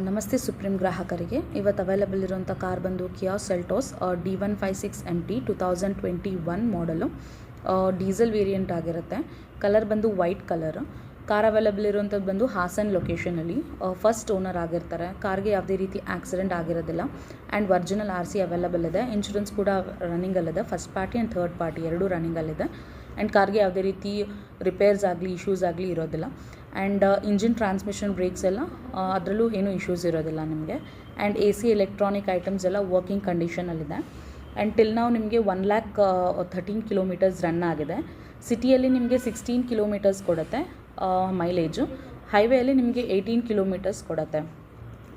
ನಮಸ್ತೆ ಸುಪ್ರೀಂ ಗ್ರಾಹಕರಿಗೆ. ಇವತ್ತು ಅವೈಲಬಲ್ ಇರುವಂಥ ಕಾರ್ ಬಂದು ಕಿಯಾ ಸೆಲ್ಟೋಸ್ D156 MT 2021 ಮಾಡಲು, ಡೀಸೆಲ್ ವೇರಿಯಂಟ್ ಆಗಿರುತ್ತೆ. ಕಲರ್ ಬಂದು ವೈಟ್ ಕಲರ್. ಕಾರ್ ಅವೈಲಬಲ್ ಇರುವಂಥದ್ದು ಬಂದು ಹಾಸನ್ ಲೊಕೇಶನಲ್ಲಿ. ಫಸ್ಟ್ ಓನರ್ ಆಗಿರ್ತಾರೆ. ಕಾರ್ಗೆ ಯಾವುದೇ ರೀತಿ ಆಕ್ಸಿಡೆಂಟ್ ಆಗಿರೋದಿಲ್ಲ ಆ್ಯಂಡ್ ಒರಿಜಿನಲ್ RC ಅವೈಲಬಲ್ ಇದೆ. ಇನ್ಶೂರೆನ್ಸ್ ಕೂಡ ರನ್ನಿಂಗಲ್ಲಿದೆ. First party and third party ಎರಡೂ ರನ್ನಿಂಗಲ್ಲಿದೆ. ಆ್ಯಂಡ್ ಕಾರ್ಗೆ ಯಾವುದೇ ರೀತಿ ರಿಪೇರ್ಸ್ ಆಗಲಿ ಇಶ್ಯೂಸ್ ಆಗಲಿ ಇರೋದಿಲ್ಲ. ಆ್ಯಂಡ್ ಇಂಜಿನ್, ಟ್ರಾನ್ಸ್ಮಿಷನ್, ಬ್ರೇಕ್ಸ್ ಎಲ್ಲ ಅದರಲ್ಲೂ ಏನೂ ಇಶ್ಯೂಸ್ ಇರೋದಿಲ್ಲ ನಿಮಗೆ. ಆ್ಯಂಡ್ AC ಎಲೆಕ್ಟ್ರಾನಿಕ್ ಐಟಮ್ಸ್ ಎಲ್ಲ ವರ್ಕಿಂಗ್ ಕಂಡೀಷನಲ್ಲಿದೆ. ಆ್ಯಂಡ್ ಟಿಲ್ ನಾವು ನಿಮಗೆ 1,13,000 ಕಿಲೋಮೀಟರ್ಸ್ ರನ್ ಆಗಿದೆ. ಸಿಟಿಯಲ್ಲಿ ನಿಮಗೆ 16 ಕಿಲೋಮೀಟರ್ಸ್ ಕೊಡುತ್ತೆ ಮೈಲೇಜು. ಹೈವೇಯಲ್ಲಿ ನಿಮಗೆ 18 ಕಿಲೋಮೀಟರ್ಸ್ ಕೊಡುತ್ತೆ.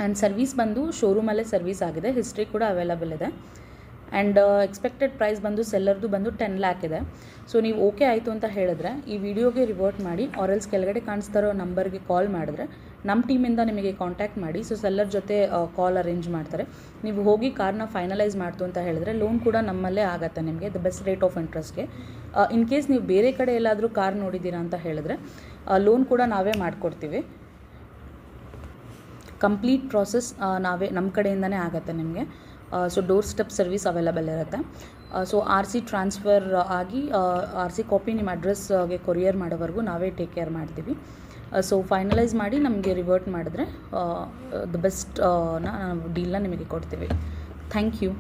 ಆ್ಯಂಡ್ ಸರ್ವಿಸ್ ಬಂದು ಶೋರೂಮಲ್ಲೇ ಸರ್ವಿಸ್ ಆಗಿದೆ. ಹಿಸ್ಟ್ರಿ ಕೂಡ ಅವೈಲಬಲ್ ಇದೆ. ಆ್ಯಂಡ್ ಎಕ್ಸ್ಪೆಕ್ಟೆಡ್ ಪ್ರೈಸ್ ಬಂದು ಸೆಲ್ಲರ್ದು ಬಂದು 10 lakh ಇದೆ. ಸೊ ನೀವು ಓಕೆ ಆಯಿತು ಅಂತ ಹೇಳಿದ್ರೆ ಈ ವಿಡಿಯೋಗೆ ರಿವರ್ಟ್ ಮಾಡಿ, ಆರೆಲ್ಸ್ ಕೆಳಗಡೆ ಕಾಣಿಸ್ತಾರೋ ನಂಬರ್ಗೆ ಕಾಲ್ ಮಾಡಿದ್ರೆ ನಮ್ಮ ಟೀಮಿಂದ ನಿಮಗೆ ಕಾಂಟ್ಯಾಕ್ಟ್ ಮಾಡಿ ಸೆಲ್ಲರ್ ಜೊತೆ ಕಾಲ್ ಅರೇಂಜ್ ಮಾಡ್ತಾರೆ. ನೀವು ಹೋಗಿ ಕಾರ್ನ ಫೈನಲೈಸ್ ಮಾಡ್ತು ಅಂತ ಹೇಳಿದ್ರೆ ಲೋನ್ ಕೂಡ ನಮ್ಮಲ್ಲೇ ಆಗುತ್ತೆ ನಿಮಗೆ, ದ ಬೆಸ್ಟ್ ರೇಟ್ ಆಫ್ ಇಂಟ್ರೆಸ್ಟ್ಗೆ. ಇನ್ ಕೇಸ್ ನೀವು ಬೇರೆ ಕಡೆ ಎಲ್ಲಾದರೂ ಕಾರ್ ನೋಡಿದ್ದೀರಾ ಅಂತ ಹೇಳಿದ್ರೆ ಲೋನ್ ಕೂಡ ನಾವೇ ಮಾಡಿಕೊಡ್ತೀವಿ. ಕಂಪ್ಲೀಟ್ ಪ್ರಾಸೆಸ್ ನಮ್ಮ ಕಡೆಯಿಂದನೇ ಆಗುತ್ತೆ ನಿಮಗೆ. So doorstep service available ಇರುತ್ತೆ. ಸೊ RC ಟ್ರಾನ್ಸ್ಫರ್ ಆಗಿ RC ಕಾಪಿ ನಿಮ್ಮ ಅಡ್ರೆಸ್ಗೆ ಕೊರಿಯರ್ ಮಾಡೋವರೆಗೂ ನಾವೇ ಟೇಕ್ ಕೇರ್ ಮಾಡ್ತೀವಿ. ಸೊ ಫೈನಲೈಸ್ ಮಾಡಿ ನಮಗೆ ರಿವರ್ಟ್ ಮಾಡಿದ್ರೆ ದ ಬೆಸ್ಟ್ ಡೀಲ್ನ ನಿಮಗೆ ಕೊಡ್ತೀವಿ. Thank you.